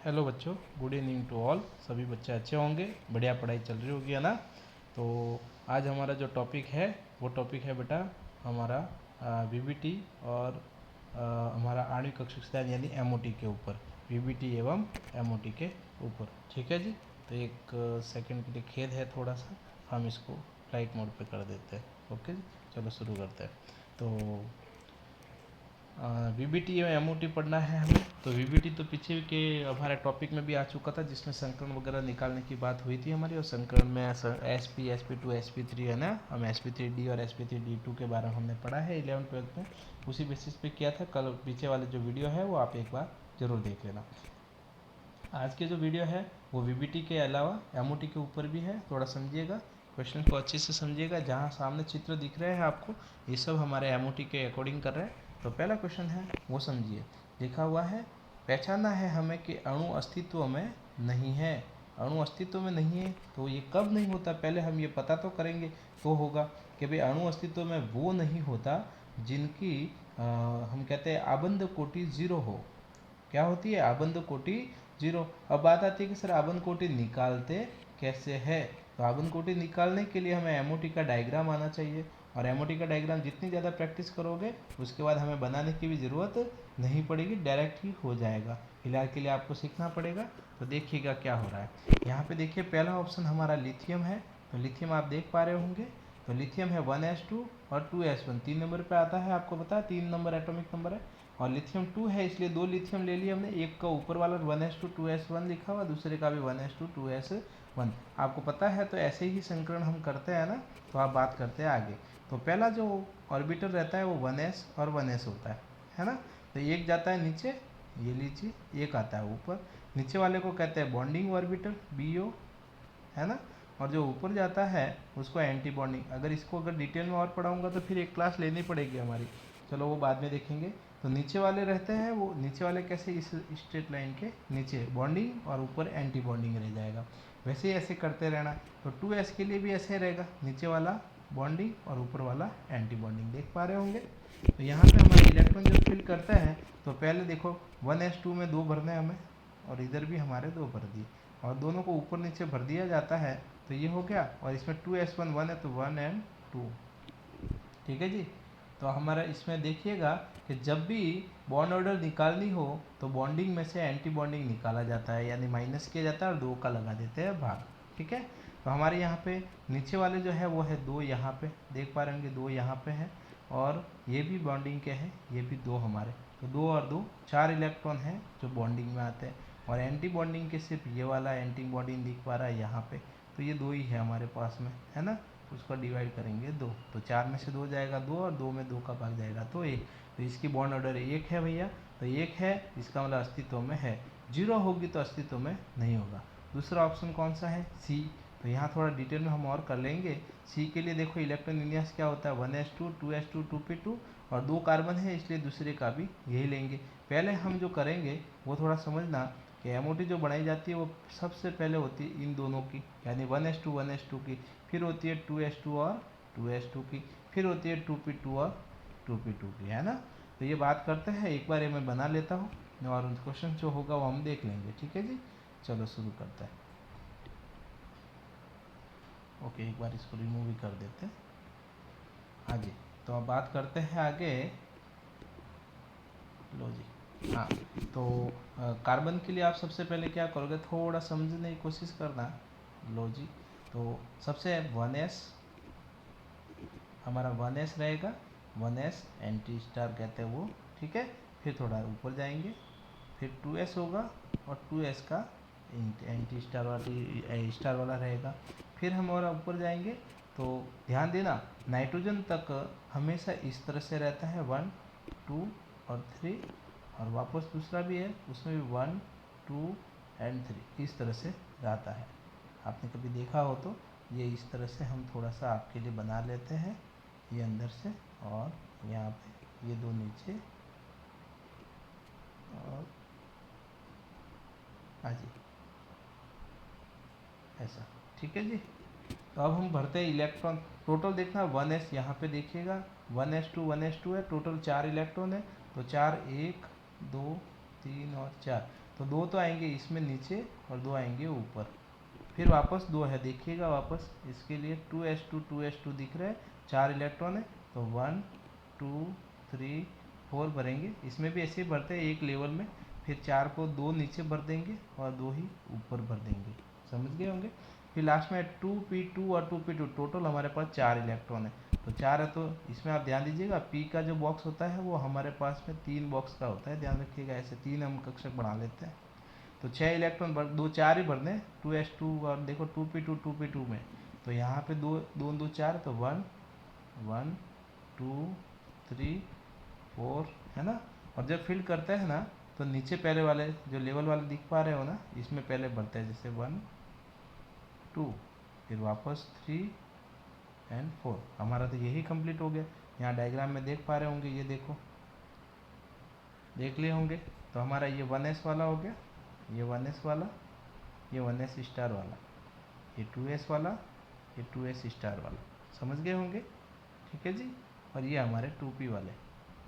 Hello बच्चों, good evening to all. सभी बच्चे अच्छे होंगे, बढ़िया पढ़ाई चल रही होगी, है ना। तो आज हमारा जो टॉपिक है वो टॉपिक है बेटा हमारा वीबीटी और हमारा आणविक कक्षक सिद्धांत यानी एमओटी के ऊपर, वीबीटी एवं एमओटी के ऊपर। ठीक है जी। तो एक सेकंड के लिए खेद है, थोड़ा सा हम इसको फ्लाइट मोड पे कर देते हैं। ओके जी, चलो शुरू करते हैं। तो वीबीटी एवं एमओटी पढ़ना है हमें। तो वीबीटी तो पीछे के हमारे टॉपिक में भी आ चुका था, जिसमें संकरण वगैरह निकालने की बात हुई थी हमारी। और संकरण में एसपी, SP2, SP3 है ना। हम SP3D और SP3D2 के बारे में हमने पढ़ा है 11th-12th में। उसी बेसिस पे किया था। कल पीछे वाले जो वीडियो है वो आप एक बार जरूर देख लेना। आज के जो वीडियो है वो वीबीटी के अलावा एमओटी के ऊपर भी है। थोड़ा समझिएगा, क्वेश्चन को अच्छे से समझिएगा। जहाँ सामने चित्र दिख रहे हैं आपको, ये सब हमारे एमओटी के अकॉर्डिंग कर रहे हैं। तो पहला क्वेश्चन है वो समझिए। लिखा हुआ है, पहचाना है हमें कि अणु अस्तित्व में नहीं है। अणु अस्तित्व में नहीं है तो ये कब नहीं होता, पहले हम ये पता तो करेंगे तो होगा कि भाई अणु अस्तित्व में वो नहीं होता जिनकी हम कहते हैं आबंध कोटि जीरो हो। क्या होती है आबंध कोटि जीरो। अब बात आती है कि सर आबंध कोटि निकालते कैसे है। तो आबंध कोटि निकालने के लिए हमें एमओटी का डायग्राम आना चाहिए। और एमओटी का डायग्राम जितनी ज़्यादा प्रैक्टिस करोगे उसके बाद हमें बनाने की भी ज़रूरत नहीं पड़ेगी, डायरेक्ट ही हो जाएगा। फिलहाल के लिए आपको सीखना पड़ेगा। तो देखिएगा क्या हो रहा है। यहाँ पे देखिए पहला ऑप्शन हमारा लिथियम है। तो लिथियम आप देख पा रहे होंगे। तो लिथियम है 1s2 और 2s1, 3 नंबर पे आता है, आपको पता है 3 नंबर एटॉमिक नंबर है। और लिथियम 2 है, इसलिए 2 लिथियम ले लिए हमने। एक का ऊपर वाला 1s2 2s1 लिखा हुआ, दूसरे का भी 1s2 2s1। आपको पता है, तो ऐसे ही संकरण हम करते हैं ना। तो आप बात करते हैं आगे। तो पहला जो ऑर्बिटल रहता है वो 1s और 1s होता है ना। तो एक जाता है नीचे, ये लीजिए, एक आता है ऊपर। नीचे वाले को कहते हैं बॉन्डिंग ऑर्बिटल, BO, है ना। और जो ऊपर जाता है उसको एंटी बॉन्डिंग। अगर डिटेल में और पढ़ाऊंगा तो फिर एक क्लास लेनी पड़ेगी हमारी। चलो वो बाद में देखेंगे। तो नीचे वाले रहते हैं, वो नीचे वाले कैसे, इस स्ट्रेट लाइन के नीचे बॉन्डिंग और ऊपर एंटी बॉन्डिंग रह जाएगा। वैसे ही ऐसे करते रहना। तो 2s के लिए भी ऐसे रहेगा, नीचे वाला बॉन्डिंग और ऊपर वाला एंटी बॉन्डिंग, देख पा रहे होंगे। तो यहाँ पे हमारे इलेक्ट्रॉन जब फिल करते हैं तो पहले देखो 1s2 में 2 भरने हमें, और इधर भी हमारे 2 भर दिए, और दोनों को ऊपर नीचे भर दिया जाता है। तो ये हो गया। और इसमें 2s1 1 है तो 1 और 2। ठीक है जी। तो हमारा इसमें देखिएगा कि जब भी बॉन्ड ऑर्डर निकालनी हो तो बॉन्डिंग में से एंटी बॉन्डिंग निकाला जाता है, यानी माइनस किया जाता है और 2 का लगा देते हैं भाग। ठीक है। तो हमारे यहाँ पे नीचे वाले जो है वो है 2, यहाँ पे देख पा रहे होंगे 2 यहाँ पे है। और ये भी बॉन्डिंग के हैं, ये भी 2 हमारे। तो 2 और 2 4 इलेक्ट्रॉन हैं जो बॉन्डिंग में आते हैं। और एंटी बॉन्डिंग के सिर्फ ये वाला एंटी बॉन्डिंग दिख पा रहा है यहाँ पे। तो ये 2 ही है हमारे पास में, है ना। उसको डिवाइड करेंगे 2, तो 4 में से 2 जाएगा 2, और 2 में 2 का भाग जाएगा तो 1। तो इसकी बॉन्ड ऑर्डर 1 है भैया। तो 1 है, इसका मतलब अस्तित्व में है। 0 होगी तो अस्तित्व में नहीं होगा। दूसरा ऑप्शन कौन सा है, C। तो यहाँ थोड़ा डिटेल में हम और कर लेंगे। C के लिए देखो इलेक्ट्रॉन विन्यास क्या होता है, 1s2 2s2 2p2, और 2 कार्बन है इसलिए दूसरे का भी यही लेंगे। पहले हम जो करेंगे वो थोड़ा समझना कि एमओटी जो बनाई जाती है वो सबसे पहले होती है इन दोनों की, यानी 1s2 की। फिर होती है 2s2 और 2s2 की। फिर होती है 2p2 और 2p2 की, है ना। तो ये बात करते हैं, एक बार ये मैं बना लेता हूँ और क्वेश्चन जो होगा वो हम देख लेंगे। ठीक है जी, चलो शुरू करते हैं। ओके, एक बार इसको रिमूव ही कर देते हैं। हाँ जी। तो अब बात करते हैं आगे। लो जी, हाँ। तो कार्बन के लिए आप सबसे पहले क्या करोगे, थोड़ा समझने की कोशिश करना। लो जी। तो सबसे 1s, हमारा 1s रहेगा। 1s एंटी स्टार कहते हैं वो। ठीक है। फिर थोड़ा ऊपर जाएंगे, फिर 2s होगा, और 2s का एंटी स्टार वाला रहेगा। फिर हम और ऊपर जाएंगे तो ध्यान देना, नाइट्रोजन तक हमेशा इस तरह से रहता है, 1 2 और 3। और वापस दूसरा भी है, उसमें भी 1 2 और 3 इस तरह से रहता है। आपने कभी देखा हो तो ये इस तरह से हम थोड़ा सा आपके लिए बना लेते हैं, ये अंदर से, और यहाँ पे ये 2 नीचे, और हाँ जी ऐसा। ठीक है जी। तो अब हम भरते हैं इलेक्ट्रॉन। टोटल देखना 1s, यहाँ पे देखिएगा 1s2 है, टोटल 4 इलेक्ट्रॉन है। तो 4 1 2 3 और 4। तो 2 तो आएंगे इसमें नीचे और 2 आएंगे ऊपर। फिर वापस 2 है, देखिएगा वापस इसके लिए 2s2 दिख रहा है, 4 इलेक्ट्रॉन है, तो 1 2 3 4 भरेंगे। इसमें भी ऐसे ही भरते हैं एक लेवल में, फिर 4 को 2 नीचे भर देंगे और 2 ही ऊपर भर देंगे, समझ गए होंगे। फिर लास्ट में 2p2 और 2p2, टोटल हमारे पास 4 इलेक्ट्रॉन है। तो 4 है तो इसमें आप ध्यान दीजिएगा, p का जो बॉक्स होता है वो हमारे पास में 3 बॉक्स का होता है, ध्यान रखिएगा। ऐसे 3 हम कक्षक बना लेते हैं। तो 6 इलेक्ट्रॉन भर, 2 4 ही भरने, 2s2 और देखो 2p2 में, तो यहाँ पे 2 2 2 4, तो 1 1 2 3 4 है ना। और जब फिल करते हैं ना, तो नीचे पहले वाले जो लेवल वाले दिख पा रहे हो ना, इसमें पहले भरते हैं, जैसे 1 2, फिर वापस 3 एंड 4। हमारा तो यही कंप्लीट हो गया। यहाँ डायग्राम में देख पा रहे होंगे, ये देखो, देख लिए होंगे। तो हमारा ये 1s वाला हो गया, ये 1s वाला, ये 1s स्टार वाला, ये 2s वाला, ये 2s स्टार वाला, समझ गए होंगे, ठीक है जी। और ये हमारे 2p वाले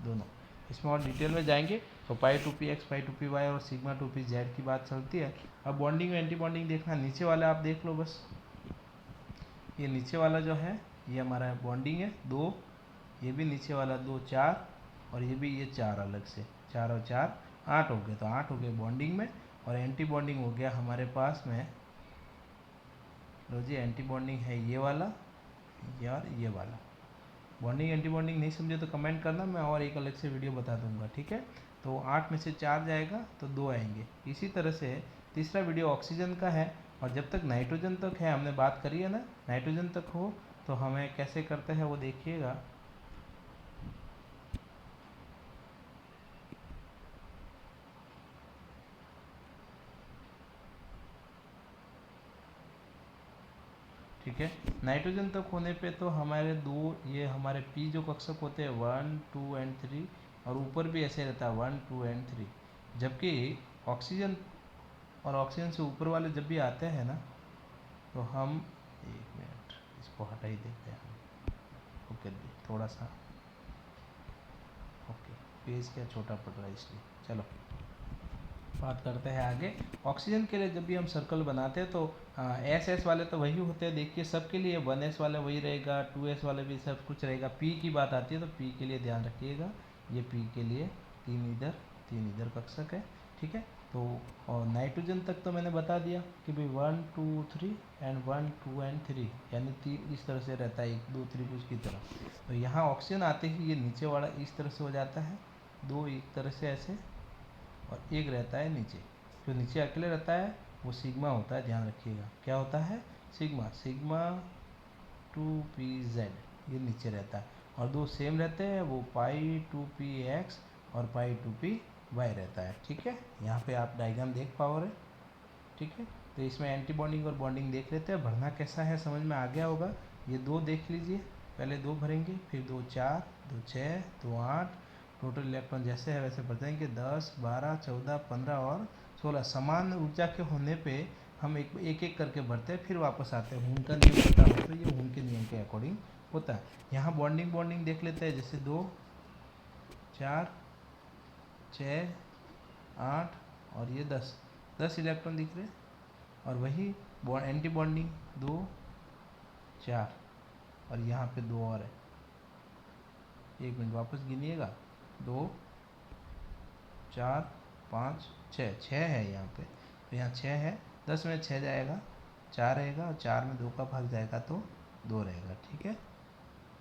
दोनों। इसमें और डिटेल में जाएंगे तो पाई 2px, पाई 2py और सिग्मा 2pz की बात चलती है। अब बॉन्डिंग एंटी बॉन्डिंग देखना, नीचे वाला आप देख लो बस। ये नीचे वाला जो है ये हमारा बॉन्डिंग है 2, ये भी नीचे वाला 2 4, और ये भी, ये 4 अलग से, 4 और 4 8 हो गए। तो 8 हो गए बॉन्डिंग में। और एंटी बॉन्डिंग हो गया हमारे पास में, लो जी, एंटी बॉन्डिंग है ये वाला, ये और ये वाला। बॉन्डिंग एंटी बॉन्डिंग नहीं समझे तो कमेंट करना, मैं और एक अलग से वीडियो बता दूंगा, ठीक है। तो 8 में से 4 जाएगा तो 2 आएंगे। इसी तरह से तीसरा वीडियो ऑक्सीजन का है, और जब तक नाइट्रोजन तक है, हमने बात करी है ना, नाइट्रोजन तक हो तो हमें कैसे करते हैं वो देखिएगा। ठीक है, नाइट्रोजन तक होने पे तो हमारे दो, ये हमारे पी जो कक्षक होते हैं 1 2 एंड 3, और ऊपर भी ऐसे रहता है 1 2 एंड 3। जबकि ऑक्सीजन और ऑक्सीजन से ऊपर वाले जब भी आते हैं ना, तो हम, एक मिनट इसको हटा ही देते हैं हम, ओके जी, थोड़ा सा, ओके, पेज क्या छोटा पड़ रहा है इसलिए, चलो बात करते हैं आगे। ऑक्सीजन के लिए जब भी हम सर्कल बनाते हैं तो एस एस वाले तो वही होते हैं, देखिए सबके लिए 1s वाला वही रहेगा, 2s वाले भी सब कुछ रहेगा। पी की बात आती है तो पी के लिए ध्यान रखिएगा, ये पी के लिए 3 इधर कक्षक है, ठीक है। तो और नाइट्रोजन तक तो मैंने बता दिया कि भाई 1 2 3 एंड 1 2 एंड 3, यानी 3 इस तरह से रहता है, 1 2 त्रिभुज की तरह। तो यहाँ ऑक्सीजन आते ही ये नीचे वाला इस तरह से हो जाता है, 2 एक तरह से ऐसे, और एक रहता है नीचे। जो नीचे अकेले रहता है वो सिग्मा होता है, ध्यान रखिएगा, क्या होता है, सिग्मा, सिग्मा 2pz, ये नीचे रहता है। और 2 सेम रहते हैं, वो पाई 2px और पाई 2py रहता है, ठीक है। यहाँ पे आप डायग्राम देख पाओ रहे, ठीक है। तो इसमें एंटी बॉन्डिंग और बॉन्डिंग देख लेते हैं, भरना कैसा है समझ में आ गया होगा। ये 2 देख लीजिए, पहले 2 भरेंगे, फिर 2 4 2 6 2 8, टोटल इलेक्ट्रॉन जैसे है वैसे भर देंगे, 10 12 14 15 और 16। समान ऊर्जा के होने पे हम एक एक करके भरते हैं, फिर वापस आते हैं। हुन का नियम पता हो तो ये हुन के नियम के अकॉर्डिंग होता है। यहाँ बॉन्डिंग देख लेते हैं, जैसे 2 4 6 8 और ये 10 इलेक्ट्रॉन दिख रहे हैं। और वही एंटी बॉन्डिंग 2 4, और यहाँ पे 2 और है, एक मिनट वापस गिनिएगा, 2 4 5 6 है यहाँ पे, तो यहाँ 6 है, 10 में 6 जाएगा, 4 रहेगा, और 4 में 2 का भाग जाएगा तो 2 रहेगा, ठीक है।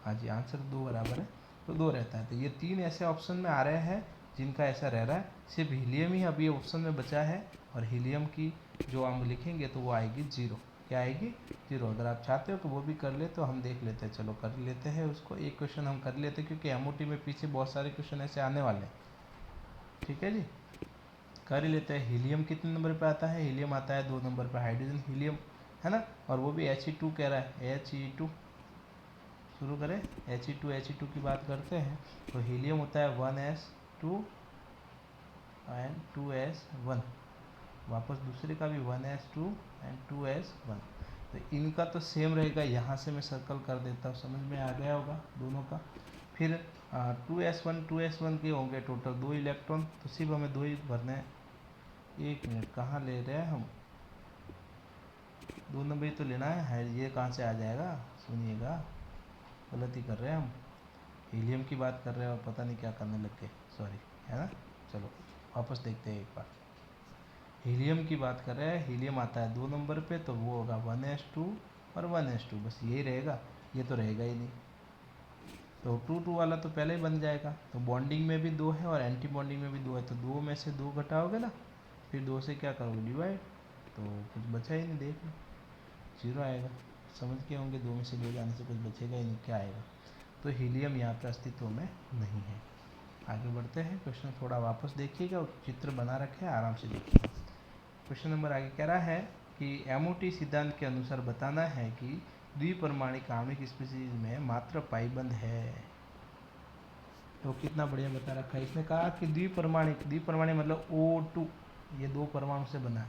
हाँ जी, आंसर 2 बराबर है, तो 2 रहता है। तो ये 3 ऐसे ऑप्शन में आ रहे हैं जिनका ऐसा रह रहा है। सिर्फ हीलियम ही अभी ऑप्शन में बचा है, और हीलियम की जो हम लिखेंगे तो वो आएगी 0। क्या आएगी, 0। अगर आप चाहते हो तो वो भी कर ले, तो हम देख लेते हैं, चलो कर लेते हैं उसको। एक क्वेश्चन हम कर लेते हैं, क्योंकि एमओटी में पीछे बहुत सारे क्वेश्चन ऐसे आने वाले हैं, ठीक है जी। कर ही लेते हैं। हीलियम कितने नंबर पे आता है, हीलियम आता है 2 नंबर पे, हाइड्रोजन हीलियम है ना, और वो भी He2 कह रहा है, He2। शुरू करें, He2 की बात करते हैं, तो हीलियम होता है 1s2 एंड 2s1, वापस दूसरे का भी 1s2 एंड 2s1। तो इनका तो सेम रहेगा, यहाँ से मैं सर्कल कर देता हूँ, समझ में आ गया होगा दोनों का। फिर 2s1 के होंगे टोटल 2 इलेक्ट्रॉन, तो सिर्फ हमें 2 ही भरने हैं, एक मिनट, कहाँ ले रहे हैं हम? 2 नंबर ही तो लेना है, ये कहाँ से आ जाएगा? सुनिएगा, गलत ही कर रहे हैं हम। हीलियम की बात कर रहे हैं और पता नहीं क्या करने लग गए, सॉरी, है ना। चलो वापस देखते हैं एक बार। हीलियम की बात कर रहे हैं, हीलियम आता है 2 नंबर पे, तो वो होगा 1s2 और 1s2, बस यही रहेगा, ये तो रहेगा ही नहीं। तो 2 2 वाला तो पहले ही बन जाएगा। तो बॉन्डिंग में भी 2 है और एंटी बॉन्डिंग में भी 2 है, तो 2 में से 2 घटाओगे ना, फिर 2 से क्या करोगे, डिवाइड, तो कुछ बचा ही नहीं, देख लो 0 आएगा। समझ के होंगे, 2 में से 2 जाने से कुछ बचेगा ही नहीं, क्या आएगा? तो हीलियम यहाँ पर अस्तित्व में नहीं है। आगे बढ़ते हैं, क्वेश्चन थोड़ा वापस देखिएगा, चित्र बना रखे हैं, आराम से देखिएगा। क्वेश्चन नंबर आगे कह रहा है कि एमओटी सिद्धांत के अनुसार बताना है कि द्विपरमाणिक आणविक स्पीशीज में मात्र पाइबंद है। तो कितना बढ़िया बता रखा है, इसने कहा कि द्विपरमाणिक मतलब O2, ये 2 परमाणु से बना है,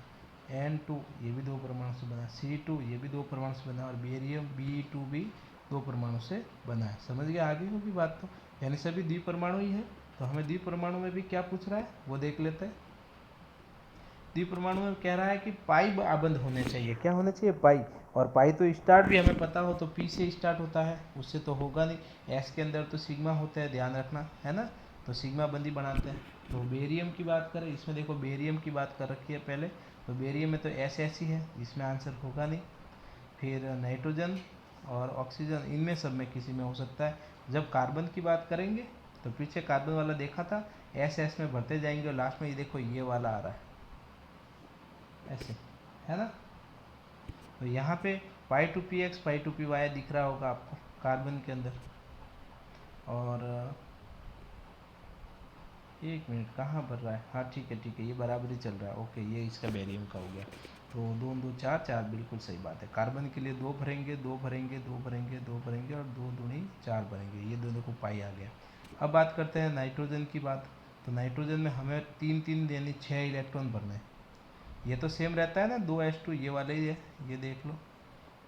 N2 ये भी 2 परमाणु से बना है, C2 ये भी 2 परमाणु से बना है, और बेरियम Be2 भी 2 परमाणु से बना है। समझ गए, आगे होगी बात तो, यानी सभी द्विपरमाणु ही है। तो हमें द्विपरमाणु में भी क्या पूछ रहा है वो देख लेते हैं। द्विपरमाणु में कह रहा है कि पाई आबंध होने चाहिए, क्या होने चाहिए, पाई। और पाई तो स्टार्ट भी हमें पता हो तो पी से स्टार्ट होता है, उससे तो होगा नहीं। एस के अंदर तो सिग्मा होता है, ध्यान रखना, है ना, तो सिग्मा बंदी बनाते हैं। तो बेरियम की बात करें, इसमें देखो बेरियम की बात कर रखी है पहले, तो बेरियम में तो एस ही है, इसमें आंसर होगा नहीं। फिर नाइट्रोजन और ऑक्सीजन, इनमें सब में किसी में हो सकता है। जब कार्बन की बात करेंगे तो पीछे कार्बन वाला देखा था, एस में भरते जाएंगे और लास्ट में ये देखो ये वाला आ रहा है ऐसे, है ना। तो यहाँ पे pi two P X pi two P Y दिख रहा होगा आपको कार्बन के अंदर। और एक मिनट, कहाँ भर रहा है, हाँ ठीक है, ये बराबर ही चल रहा है, ओके, ये इसका बेरियम का हो गया। तो 2 2 4 4, बिल्कुल सही बात है। कार्बन के लिए 2 भरेंगे, 2 भरेंगे, 2 भरेंगे, 2 भरेंगे, और 2 दूनी 4 भरेंगे, ये दोनों को पाई आ गया। अब बात करते हैं नाइट्रोजन की बात। तो नाइट्रोजन में हमें 3 3 यानी 6 इलेक्ट्रॉन भरने हैं। ये तो सेम रहता है ना, 2s2 ये वाला ही है, ये देख लो।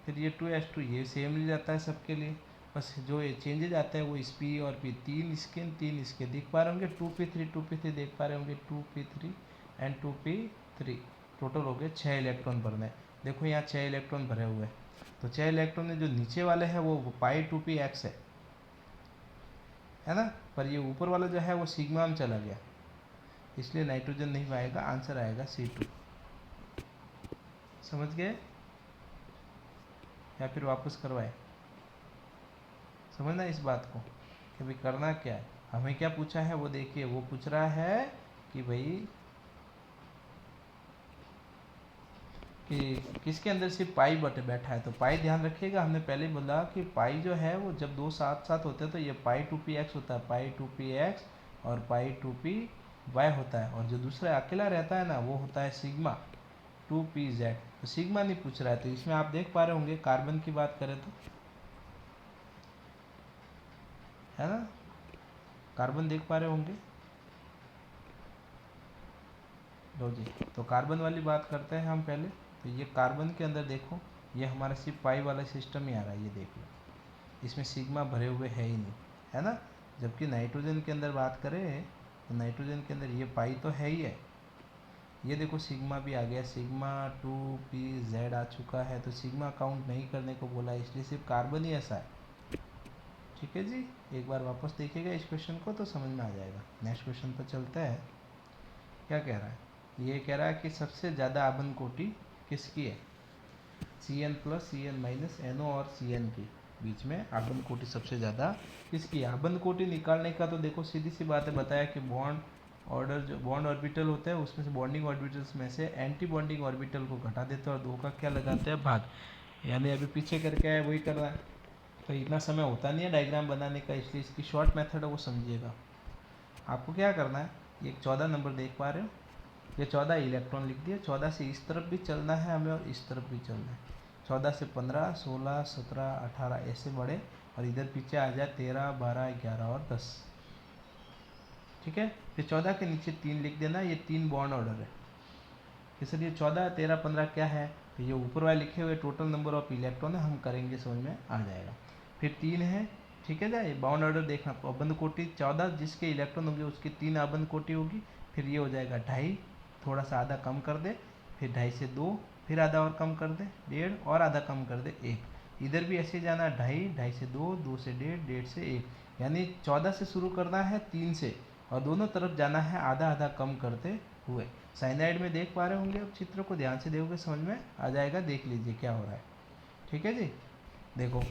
फिर ये 2s2 ये सेम ही रहता है सबके लिए, बस जो ये चेंजेज आता है वो इस पी और पी, 3 इसके 3 इसके दिख पा रहे होंगे, 2p3 देख पा रहे होंगे, 2p3 एंड 2p3, टोटल हो गए 6 इलेक्ट्रॉन भरने। देखो यहाँ 6 इलेक्ट्रॉन भरे हुए हैं, तो 6 इलेक्ट्रॉन में जो नीचे वाले हैं वो पाई 2px है ना, पर ये ऊपर वाला जो है वो सिग्मा में चला गया, इसलिए नाइट्रोजन नहीं पाएगा, आंसर आएगा C2। समझ गए या फिर वापस करवाए? समझना इस बात को कि भाई करना क्या है, हमें क्या पूछा है वो देखिए। वो पूछ रहा है कि भाई कि किसके अंदर सिर्फ पाई बटे बैठा है। तो पाई ध्यान रखिएगा, हमने पहले बोला कि पाई जो है वो जब 2 साथ साथ होते हैं तो ये पाई 2px होता है, पाई 2px और पाई 2py होता है, और जो दूसरा अकेला रहता है ना वो होता है सिग्मा 2pz। तो सिग्मा नहीं पूछ रहा है, तो इसमें आप देख पा रहे होंगे कार्बन की बात करें तो, है ना, कार्बन देख पा रहे होंगे। लो जी, तो कार्बन वाली बात करते हैं हम पहले। तो ये कार्बन के अंदर देखो, ये हमारा सिर्फ पाई वाला सिस्टम ही आ रहा है, ये देख लो, इसमें सिग्मा भरे हुए है ही नहीं, है ना। जबकि नाइट्रोजन के अंदर बात करें तो नाइट्रोजन के अंदर ये पाई तो है ही है, ये देखो सिग्मा भी आ गया, सिग्मा 2pz आ चुका है, तो सिग्मा काउंट नहीं करने को बोला, इसलिए सिर्फ कार्बन ही ऐसा है। ठीक है जी, एक बार वापस देखिएगा इस क्वेश्चन को तो समझ में आ जाएगा। नेक्स्ट क्वेश्चन पर चलते हैं। क्या कह रहा है, ये कह रहा है कि सबसे ज़्यादा आबंध कोटि किसकी है, Cn plus Cn minus NO और Cn के बीच में आबंध कोटि सबसे ज़्यादा किसकी है। आबंध कोटि निकालने का तो देखो सीधी सी बात है, बताया कि बॉन्ड ऑर्डर जो बॉन्ड ऑर्बिटल होते हैं उसमें से बॉन्डिंग ऑर्बिटल्स में से एंटी बॉन्डिंग ऑर्बिटल को घटा देते हैं और 2 का क्या लगाते हैं, भाग। यानी अभी पीछे करके आया वही कर रहा है, तो इतना समय होता नहीं है डायग्राम बनाने का, इसलिए इसकी शॉर्ट मेथड है वो समझिएगा। आपको क्या करना है, ये 14 नंबर देख पा रहे हो, ये 14 इलेक्ट्रॉन लिख दिए, 14 से इस तरफ भी चलना है हमें और इस तरफ भी चलना है, 14 से 15 16 17 18 ऐसे बढ़े, और इधर पीछे आ जाए 13 12 11 और 10। ठीक है, फिर 14 के नीचे 3 लिख देना, ये 3 बॉन्ड ऑर्डर है। कि सर ये 14 13 15 क्या है, तो ये ऊपर वाले लिखे हुए टोटल नंबर ऑफ इलेक्ट्रॉन है, हम करेंगे समझ में आ जाएगा। फिर 3 है, ठीक है ना, ये बाउंड ऑर्डर देखना, आबंध कोटि 14 जिसके इलेक्ट्रॉन होंगे उसकी 3 आबंध कोटि होगी, फिर ये हो जाएगा 2.5, थोड़ा सा आधा कम कर दे, फिर 2.5 से 2, फिर आधा और कम कर दे 1.5, और आधा कम कर दे 1। इधर भी ऐसे जाना 2.5, 2.5 से 2, 2 से 1.5, 1.5 से 1, यानी 14 से शुरू करना है 3 से, और दोनों तरफ जाना है आधा आधा कम करते हुए। साइनाइड में देख पा रहे होंगे, अब चित्र को ध्यान से देखोगे समझ में आ जाएगा। देख लीजिए क्या हो रहा है। ठीक है जी। देखो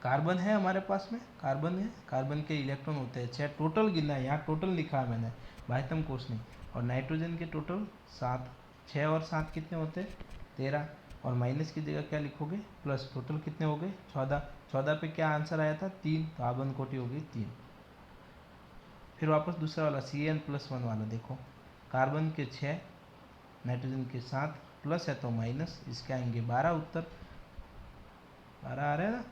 कार्बन है हमारे पास में, कार्बन है, कार्बन के इलेक्ट्रॉन होते हैं 6, टोटल गिनना है, यहाँ टोटल लिखा है मैंने, बाह्यतम कोश नहीं। और नाइट्रोजन के टोटल 7, 6 और 7 कितने होते हैं 13, और माइनस की जगह क्या लिखोगे प्लस, टोटल कितने हो गए 14। 14 पे क्या आंसर आया था 3, तो आबन कोटि हो गई 3। फिर वापस दूसरा वाला Cn+1 वाला देखो, कार्बन के 6, नाइट्रोजन के 7, प्लस है तो माइनस, इसके आएंगे 12 उत्तर, 12 आ रहा है ना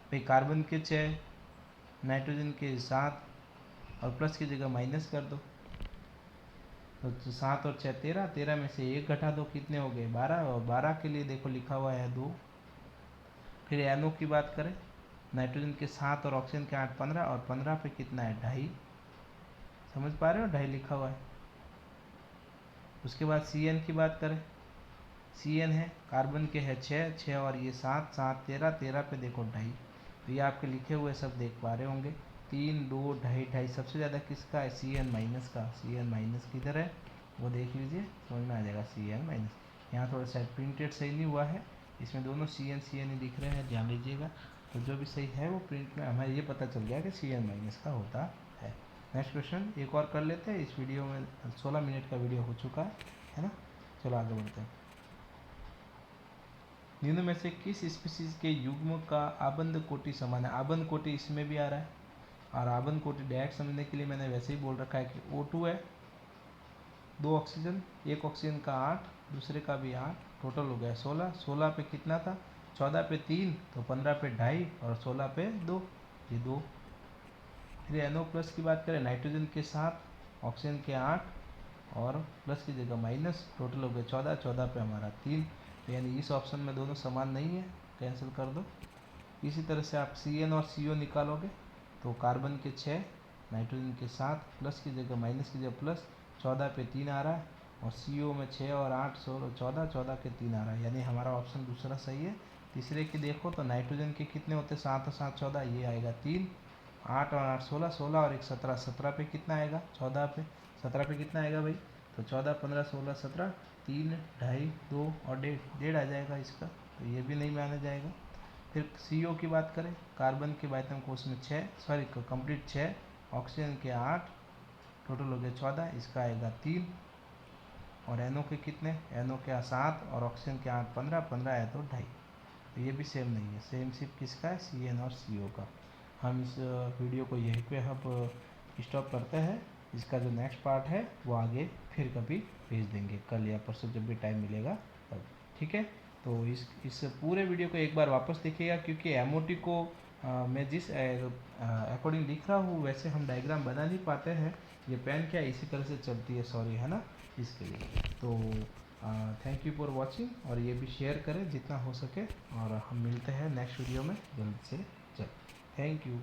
भाई। कार्बन के 6, नाइट्रोजन के 7, और प्लस की जगह माइनस कर दो, तो 7 और 6 13, 13 में से 1 घटा दो, कितने हो गए 12, और 12 के लिए देखो लिखा हुआ है 2। फिर एनओ की बात करें, नाइट्रोजन के 7 और ऑक्सीजन के 8, 15, और 15 पे कितना है 2.5, समझ पा रहे हो 2.5 लिखा हुआ है। उसके बाद Cn की बात करें, Cn है, कार्बन के है 6, 6 और ये 7, 7 13, 13 पे देखो 2.5, तो ये आपके लिखे हुए सब देख पा रहे होंगे 3, 2, 2.5, 2.5, सबसे ज़्यादा किसका है Cn माइनस का। Cn माइनस किधर है वो देख लीजिए, समझ में आ जाएगा Cn माइनस। यहाँ थोड़ा सा प्रिंटेड सही नहीं हुआ है, इसमें दोनों Cn Cn ही दिख रहे हैं, ध्यान लीजिएगा। तो जो भी सही है वो प्रिंट में हमें ये पता चल गया कि Cn माइनस का होता है। नेक्स्ट क्वेश्चन एक और कर लेते हैं, इस वीडियो में 16 मिनट का वीडियो हो चुका है ना। चलो आगे बढ़ते हैं। निम्न में से किस स्पीसीज के युग्म का आबंध कोटि समान है। आबंध कोटि इसमें भी आ रहा है, और आबंध कोटि डायरेक्ट समझने के लिए मैंने वैसे ही बोल रखा है कि O2 है, 2 ऑक्सीजन, एक ऑक्सीजन का 8, दूसरे का भी 8, टोटल हो गया 16। 16 पे कितना था 14 पे 3, तो 15 पे 2.5, और 16 पे 2, ये 2। फिर NO+ की बात करें, नाइट्रोजन के 7, ऑक्सीजन के 8, और प्लस की जगह माइनस, टोटल हो गया 14, 14 पे हमारा 3, तो यानी इस ऑप्शन में दोनों समान नहीं है, कैंसिल कर दो। इसी तरह से आप Cn और CO निकालोगे, तो कार्बन के 6, नाइट्रोजन के 7, प्लस की जगह माइनस की जगह प्लस, 14 पे 3 आ रहा है, और CO में 6 और 8, 16, 14, 14 के 3 आ रहा है, यानी हमारा ऑप्शन दूसरा सही है। तीसरे की देखो तो नाइट्रोजन के कितने होते हैं 7 और 7 14, ये आएगा 3, 8 और 8 16, 16 और 1 17, 17 पे कितना आएगा 14 पे, 17 पे कितना आएगा भाई, तो 14, 15, 16, 17, 3, 2.5, 2 और 1.5, 1.5 आ जाएगा इसका, तो ये भी नहीं माना जाएगा। फिर CO की बात करें, कार्बन के बाह्यतम कोश में 6, सॉरी कंप्लीट 6, ऑक्सीजन के 8, टोटल हो गया 14, इसका आएगा 3, और NO के कितने, NO के 7 और ऑक्सीजन के 8, 15, 15 है तो 2.5, तो ये भी सेम नहीं है, सेम सिर्फ किसका है Cn और CO का। हम इस वीडियो को यहीं पे अब स्टॉप करते हैं, इसका जो नेक्स्ट पार्ट है वो आगे फिर कभी भेज देंगे, कल या परसों जब भी टाइम मिलेगा तब, ठीक है। तो इस पूरे वीडियो को एक बार वापस देखिएगा, क्योंकि MOT को मैं जिस अकॉर्डिंग लिख रहा हूँ वैसे हम डायग्राम बना नहीं पाते हैं, ये पेन क्या इसी तरह से चलती है, सॉरी है ना, इसके लिए। तो थैंक यू फॉर वॉचिंग, और ये भी शेयर करें जितना हो सके, और हम मिलते हैं नेक्स्ट वीडियो में जल्द से जल्द। Thank you.